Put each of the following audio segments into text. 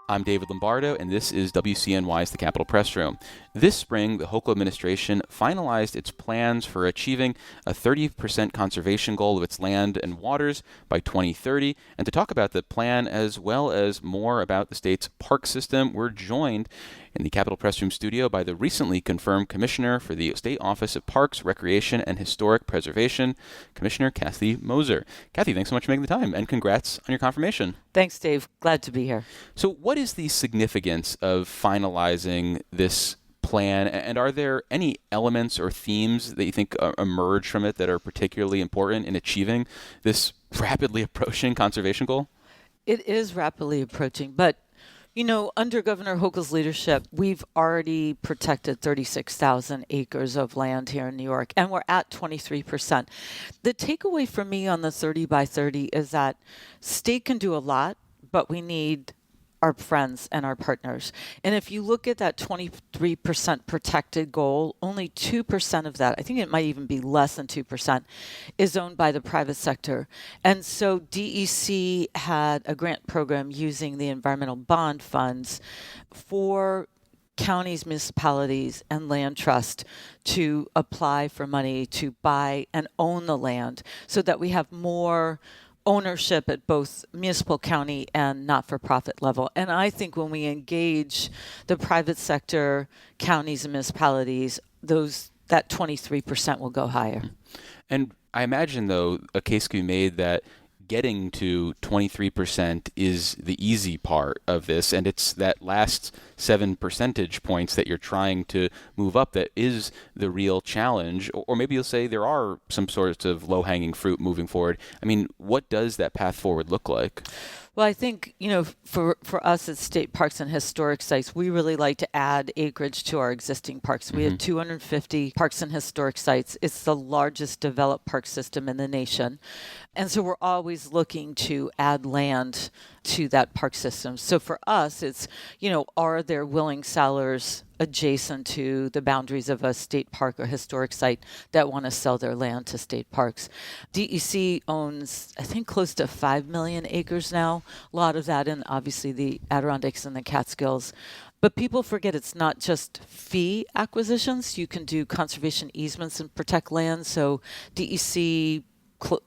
I'm David Lombardo, and this is WCNY's The Capitol Press Room. This spring, the Hochul administration finalized its plans for achieving a 30% conservation goal of its land and waters by 2030. And to talk about the plan as well as more about the state's park system, we're joined in the Capitol Press Room studio by the recently confirmed Commissioner for the State Office of Parks, Recreation, and Historic Preservation, Commissioner Kathy Moser. Kathy, thanks so much for making the time, and congrats on your confirmation. Thanks, Dave. Glad to be here. So what is the significance of finalizing this plan, and are there any elements or themes that you think emerge from it that are particularly important in achieving this rapidly approaching conservation goal? It is rapidly approaching, but under Governor Hochul's leadership, we've already protected 36,000 acres of land here in New York, and we're at 23%. The takeaway for me on the 30 by 30 is that state can do a lot, but we need our friends and our partners. And if you look at that 23% protected goal, only 2% of that, I think it might even be less than 2%, is owned by the private sector. And so DEC had a grant program using the environmental bond funds for counties, municipalities, and land trust to apply for money to buy and own the land so that we have more ownership at both municipal, county, and not-for-profit level. And I think when we engage the private sector, counties, and municipalities, that 23% will go higher. And I imagine, though, a case could be made that getting to 23% is the easy part of this, and it's that last 7 percentage points that you're trying to move up that is the real challenge. Or maybe you'll say there are some sorts of low-hanging fruit moving forward. I mean, what does that path forward look like? Well, I think, for us at state parks and historic sites, we really like to add acreage to our existing parks. We have 250 parks and historic sites. It's the largest developed park system in the nation. And so we're always looking to add land to that park system. So for us, it's, are there willing sellers adjacent to the boundaries of a state park or historic site that want to sell their land to state parks? DEC owns, I think, close to 5 million acres now. A lot of that in, obviously, the Adirondacks and the Catskills. But people forget it's not just fee acquisitions. You can do conservation easements and protect land. So DEC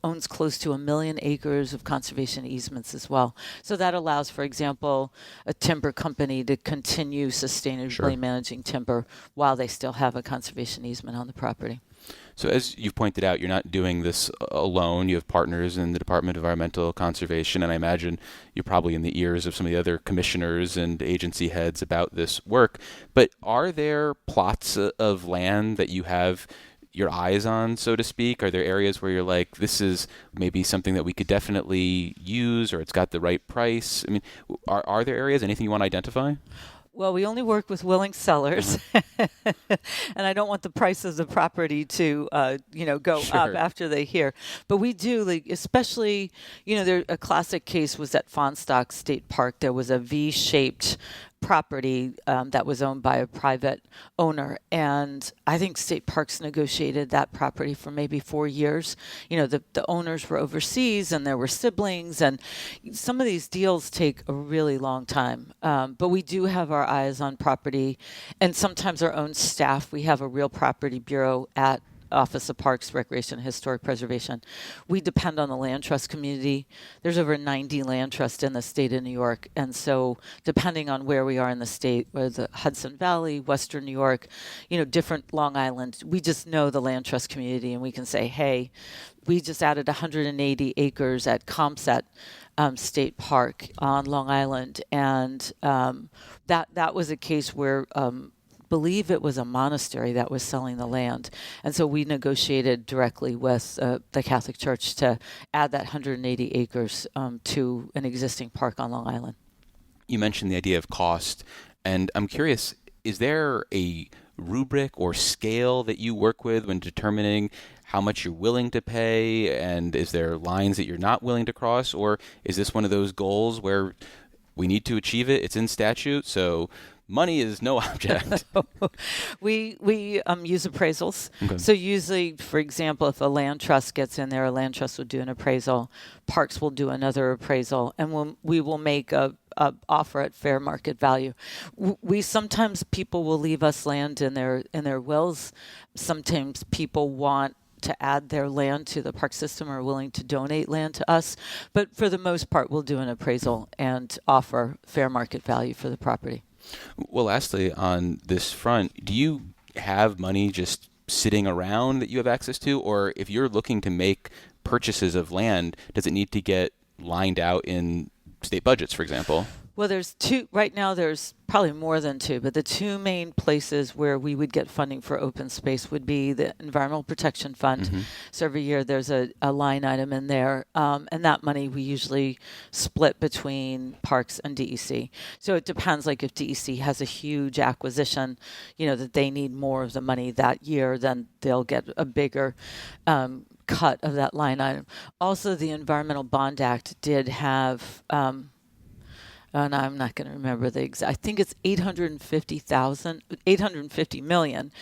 owns close to 1 million acres of conservation easements as well. So that allows, for example, a timber company to continue sustainably managing timber while they still have a conservation easement on the property. So as you've pointed out, you're not doing this alone. You have partners in the Department of Environmental Conservation, and I imagine you're probably in the ears of some of the other commissioners and agency heads about this work. But are there plots of land that you have your eyes on, so to speak? Are there areas where you're like, this is maybe something that we could definitely use, or it's got the right price? I mean, are there areas, anything you want to identify? Well, we only work with willing sellers, and I don't want the price of the property to, go up after they hear. But we do, especially, a classic case was at Fonsstock State Park. There was a V-shaped property that was owned by a private owner, and I think state parks negotiated that property for maybe 4 years. The owners were overseas and there were siblings, and some of these deals take a really long time, but we do have our eyes on property, and sometimes our own staff. We have a real property bureau at Office of Parks, Recreation, and Historic Preservation. We depend on the land trust community. There's over 90 land trusts in the state of New York. And so depending on where we are in the state, whether the Hudson Valley, Western New York, different Long Island, we just know the land trust community, and we can say, hey, we just added 180 acres at Comset State Park on Long Island. And that was a case where believe it was a monastery that was selling the land. And so we negotiated directly with the Catholic Church to add that 180 acres to an existing park on Long Island. You mentioned the idea of cost, and I'm curious, is there a rubric or scale that you work with when determining how much you're willing to pay, and is there lines that you're not willing to cross, or is this one of those goals where we need to achieve it, it's in statute, so money is no object? We use appraisals. Okay. So usually, for example, if a land trust gets in there, a land trust will do an appraisal. Parks will do another appraisal, and we will make a offer at fair market value. We sometimes people will leave us land in their wills. Sometimes people want to add their land to the park system or are willing to donate land to us. But for the most part, we'll do an appraisal and offer fair market value for the property. Well, lastly, on this front, do you have money just sitting around that you have access to? Or if you're looking to make purchases of land, does it need to get lined out in state budgets, for example? Well, there's two right now. There's probably more than two, but the two main places where we would get funding for open space would be the Environmental Protection Fund. Mm-hmm. So every year there's a line item in there, and that money we usually split between parks and DEC. So it depends. Like if DEC has a huge acquisition, that they need more of the money that year, then they'll get a bigger cut of that line item. Also, the Environmental Bond Act did have. And I'm not going to remember the exact. I think it's 850 million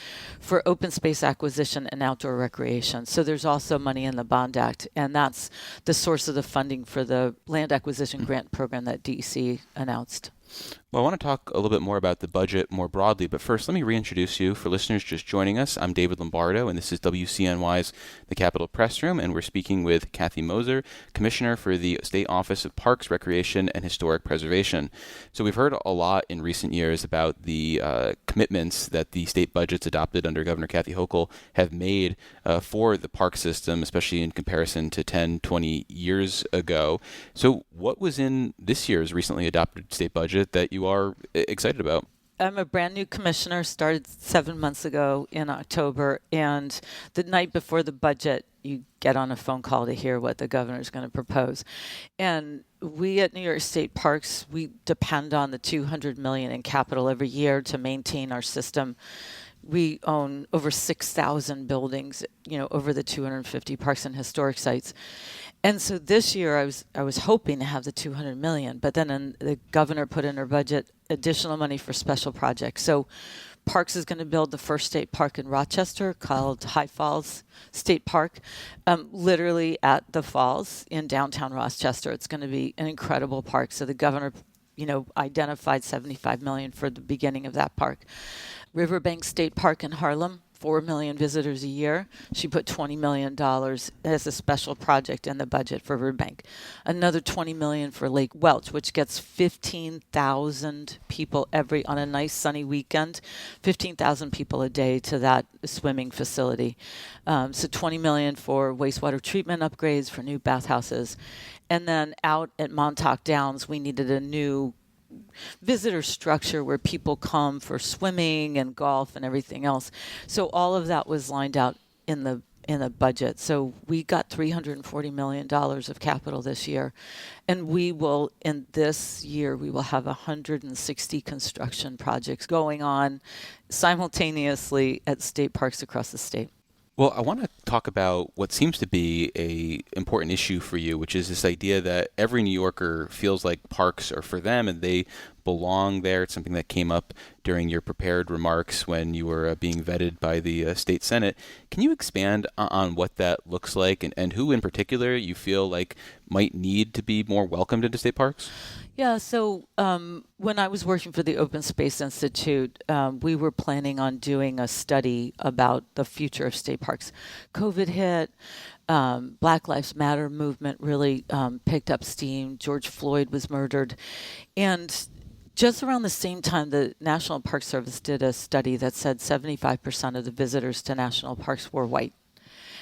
for open space acquisition and outdoor recreation. So there's also money in the Bond Act, and that's the source of the funding for the land acquisition grant program that DEC announced. Well, I want to talk a little bit more about the budget more broadly, but first let me reintroduce you. For listeners just joining us, I'm David Lombardo, and this is WCNY's The Capitol Press Room, and we're speaking with Kathy Moser, Commissioner for the State Office of Parks, Recreation, and Historic Preservation. So we've heard a lot in recent years about the commitments that the state budgets adopted under Governor Kathy Hochul have made for the park system, especially in comparison to 10, 20 years ago. So what was in this year's recently adopted state budget that you are excited about? I'm a brand new commissioner, started 7 months ago in October, and the night before the budget, you get on a phone call to hear what the governor is going to propose. And we at New York State Parks, we depend on the $200 million in capital every year to maintain our system. We own over 6,000 buildings, over the 250 parks and historic sites. And so this year I was hoping to have the $200 million, but then the governor put in her budget additional money for special projects. So Parks is going to build the first state park in Rochester called High Falls State Park, literally at the falls in downtown Rochester. It's going to be an incredible park. So the governor, identified $75 million for the beginning of that park. Riverbank State Park in Harlem, 4 million visitors a year. She put $20 million as a special project in the budget for Riverbank. Another $20 million for Lake Welch, which gets 15,000 people on a nice sunny weekend, 15,000 people a day to that swimming facility. So $20 million for wastewater treatment upgrades, for new bathhouses. And then out at Montauk Downs, we needed a new visitor structure where people come for swimming and golf and everything else. So all of that was lined out in the budget. So we got $340 million of capital this year. And in this year, we will have 160 construction projects going on simultaneously at state parks across the state. Well, I want to talk about what seems to be an important issue for you, which is this idea that every New Yorker feels like parks are for them and they belong there. It's something that came up during your prepared remarks when you were being vetted by the state Senate. Can you expand on what that looks like and who in particular you feel like might need to be more welcomed into state parks? Yeah, so when I was working for the Open Space Institute, we were planning on doing a study about the future of state parks. COVID hit, Black Lives Matter movement really picked up steam. George Floyd was murdered. And just around the same time, the National Park Service did a study that said 75% of the visitors to national parks were white.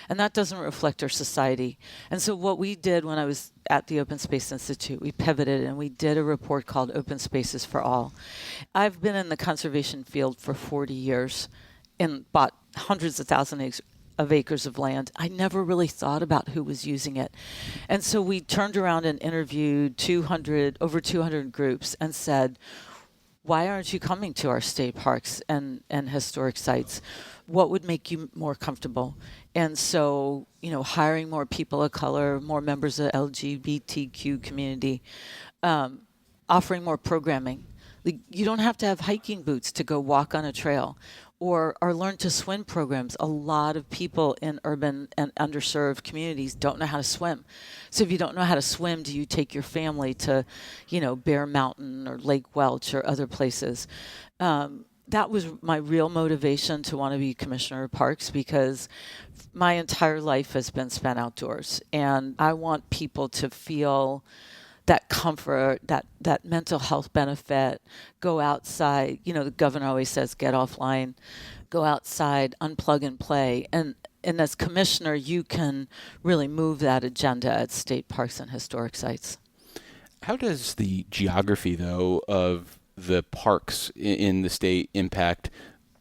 And that doesn't reflect our society. And so what we did when I was at the Open Space Institute, we pivoted and we did a report called Open Spaces for All. I've been in the conservation field for 40 years and bought hundreds of thousands of acres of land. I never really thought about who was using it. And so we turned around and interviewed over 200 groups and said, why aren't you coming to our state parks and historic sites? What would make you more comfortable? And so, hiring more people of color, more members of the LGBTQ community, offering more programming, Like, you don't have to have hiking boots to go walk on a trail, or our learn to swim programs. A lot of people in urban and underserved communities don't know how to swim. So if you don't know how to swim, do you take your family to, Bear Mountain or Lake Welch or other places? That was my real motivation to want to be commissioner of parks, because my entire life has been spent outdoors, and I want people to feel that comfort, that mental health benefit. Go outside. The governor always says, get offline, go outside, unplug and play. And as commissioner, you can really move that agenda at state parks and historic sites. How does the geography, though, of the parks in the state impact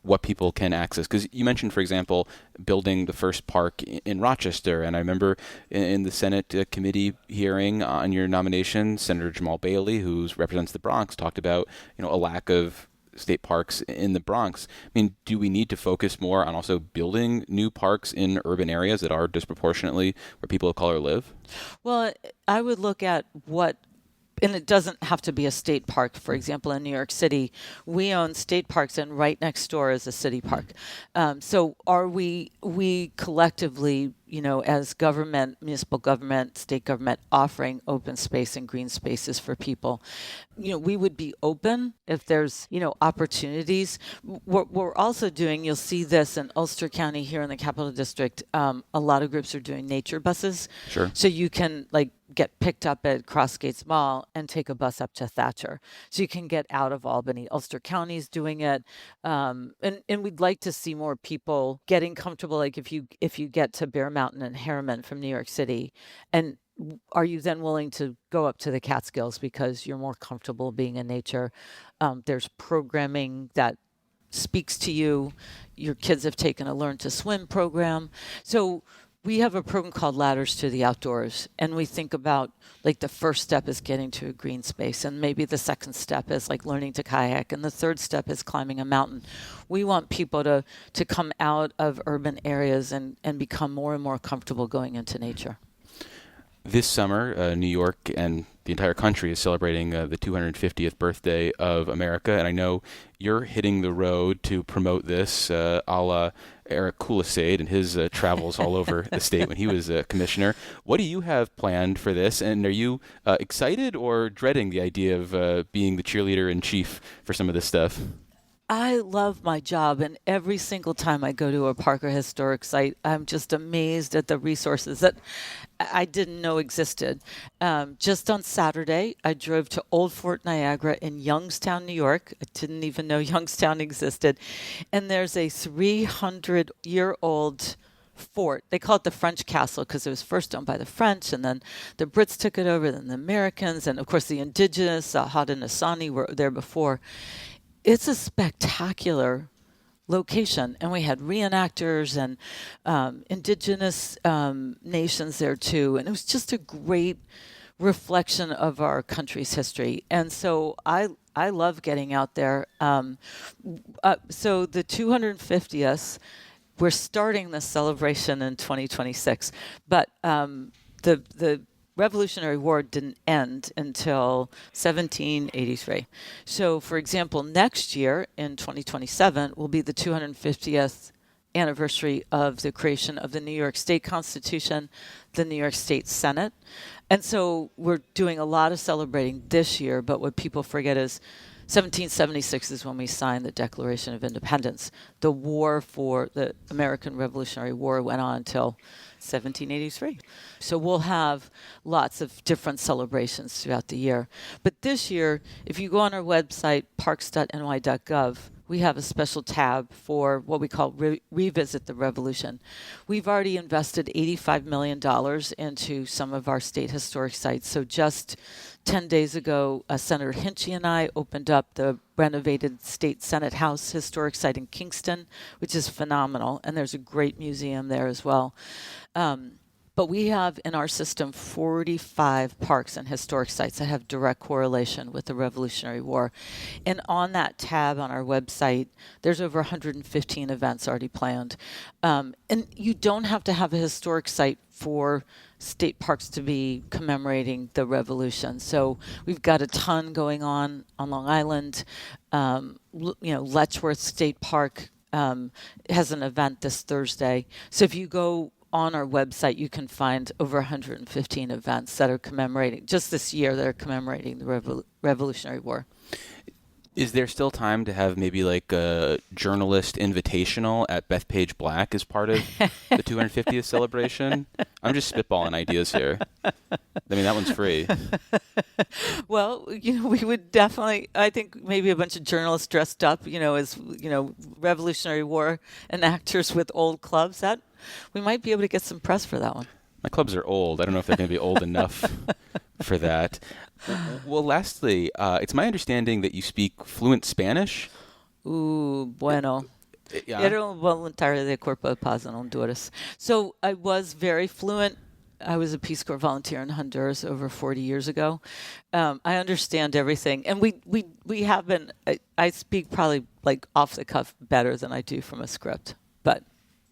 what people can access? Because you mentioned, for example, building the first park in Rochester, and I remember in the Senate committee hearing on your nomination, Senator Jamal Bailey, who represents the Bronx, talked about a lack of state parks in the Bronx. I mean, do we need to focus more on also building new parks in urban areas that are disproportionately where people of color live? Well, I would look at and it doesn't have to be a state park. For example, in New York City, we own state parks, and right next door is a city park. So are we collectively, as government, municipal government, state government, offering open space and green spaces for people? We would be open if there's, opportunities. What we're also doing, you'll see this in Ulster County here in the Capital District, a lot of groups are doing nature buses. Sure. So you can get picked up at Crossgates Mall and take a bus up to Thatcher. So you can get out of Albany. Ulster County's doing it. And we'd like to see more people getting comfortable. Like if you get to Bear Mountain and Harriman from New York City, and are you then willing to go up to the Catskills because you're more comfortable being in nature? There's programming that speaks to you. Your kids have taken a Learn to Swim program. So we have a program called Ladders to the Outdoors, and we think about the first step is getting to a green space, and maybe the second step is learning to kayak, and the third step is climbing a mountain. We want people to come out of urban areas and become more and more comfortable going into nature. This summer, New York and the entire country is celebrating the 250th birthday of America, and I know you're hitting the road to promote this, a la Eric Kulisade and his travels all over the state when he was a commissioner. What do you have planned for this, and are you excited or dreading the idea of being the cheerleader in chief for some of this stuff? I love my job, and every single time I go to a park or historic site, I'm just amazed at the resources that I didn't know existed. Just on Saturday, I drove to Old Fort Niagara in Youngstown, New York. I didn't even know Youngstown existed. And there's a 300-year-old fort. They call it the French Castle because it was first owned by the French, and then the Brits took it over, then the Americans, and of course the indigenous, Haudenosaunee, were there before. It's a spectacular location, and we had reenactors and indigenous nations there too, and it was just a great reflection of our country's history. And so I love getting out there. So the 250th, we're starting the celebration in 2026, but the Revolutionary War didn't end until 1783. So, for example, next year in 2027 will be the 250th anniversary of the creation of the New York State Constitution, the New York State Senate. And so we're doing a lot of celebrating this year, but what people forget is 1776 is when we signed the Declaration of Independence. The war for the American Revolutionary War went on until 1783. So we'll have lots of different celebrations throughout the year. But this year, if you go on our website, parks.ny.gov, we have a special tab for what we call Revisit the Revolution. We've already invested $85 million into some of our state historic sites. So just 10 days ago, Senator Hinchy and I opened up the renovated State Senate House historic site in Kingston, which is phenomenal. And there's a great museum there as well. But But we have in our system 45 parks and historic sites that have direct correlation with the Revolutionary War. And on that tab on our website, there's over 115 events already planned. And you don't have to have a historic site for state parks to be commemorating the Revolution. So we've got a ton going on Long Island. Letchworth State Park has an event this Thursday. So if you go on our website, you can find over 115 events that are commemorating, just this year, that are commemorating the Revolutionary War. Is there still time to have maybe like a journalist invitational at Bethpage Black as part of the 250th celebration? I'm just spitballing ideas here. I mean, that one's free. Well, we would definitely, I think maybe a bunch of journalists dressed up, as, Revolutionary War enactors with old clubs. That we might be able to get some press for that one. My clubs are old. I don't know if they're going to be old enough for that. Well, lastly, it's my understanding that you speak fluent Spanish. Bueno. Era voluntario de Cuerpo de Paz en Honduras. So I was very fluent. I was a Peace Corps volunteer in Honduras over 40 years ago. I understand everything. And we have been, I speak probably like off the cuff better than I do from a script. But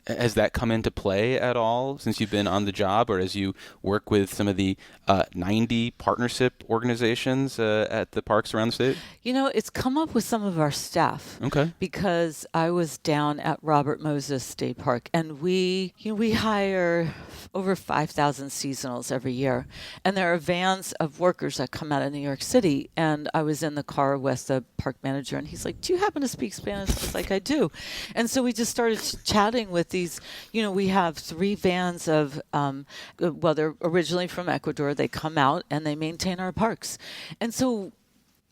has that come into play at all since you've been on the job, or as you work with some of the 90 partnership organizations at the parks around the state? It's come up with some of our staff. Okay. Because I was down at Robert Moses State Park, and we hire over 5,000 seasonals every year. And there are vans of workers that come out of New York City. And I was in the car with the park manager, and he's like, "Do you happen to speak Spanish?" I was like, "I do." And so we just started chatting with these, we have 3 vans of, they're originally from Ecuador. They come out and they maintain our parks. And so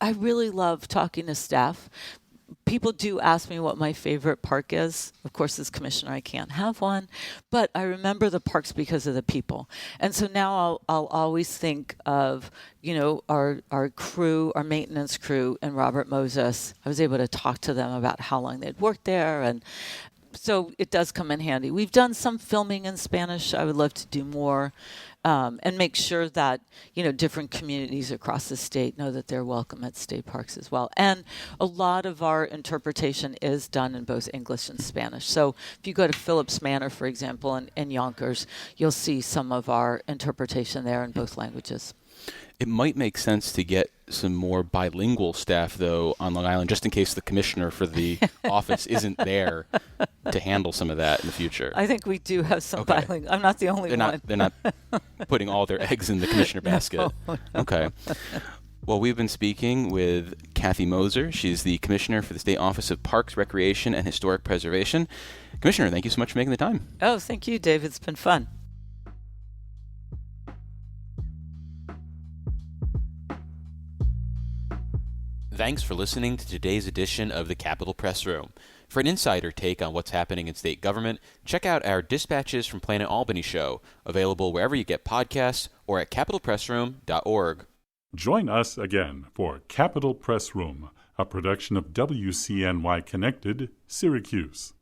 I really love talking to staff. People do ask me what my favorite park is. Of course, as commissioner, I can't have one, but I remember the parks because of the people. And so now I'll always think of, our crew, our maintenance crew, and Robert Moses. I was able to talk to them about how long they'd worked there, and so it does come in handy. We've done some filming in Spanish. I would love to do more, and make sure that, different communities across the state know that they're welcome at state parks as well. And a lot of our interpretation is done in both English and Spanish. So if you go to Phillips Manor, for example, in Yonkers, you'll see some of our interpretation there in both languages. It might make sense to get some more bilingual staff, though, on Long Island, just in case the commissioner for the office isn't there to handle some of that in the future. I think we do have some bilingual. I'm not the only one. They're not putting all their eggs in the commissioner basket. No. Okay. Well, we've been speaking with Kathy Moser. She's the commissioner for the State Office of Parks, Recreation, and Historic Preservation. Commissioner, thank you so much for making the time. Oh, thank you, Dave. It's been fun. Thanks for listening to today's edition of the Capitol Press Room. For an insider take on what's happening in state government, check out our Dispatches from Planet Albany show, available wherever you get podcasts or at capitolpressroom.org. Join us again for Capitol Press Room, a production of WCNY Connected, Syracuse.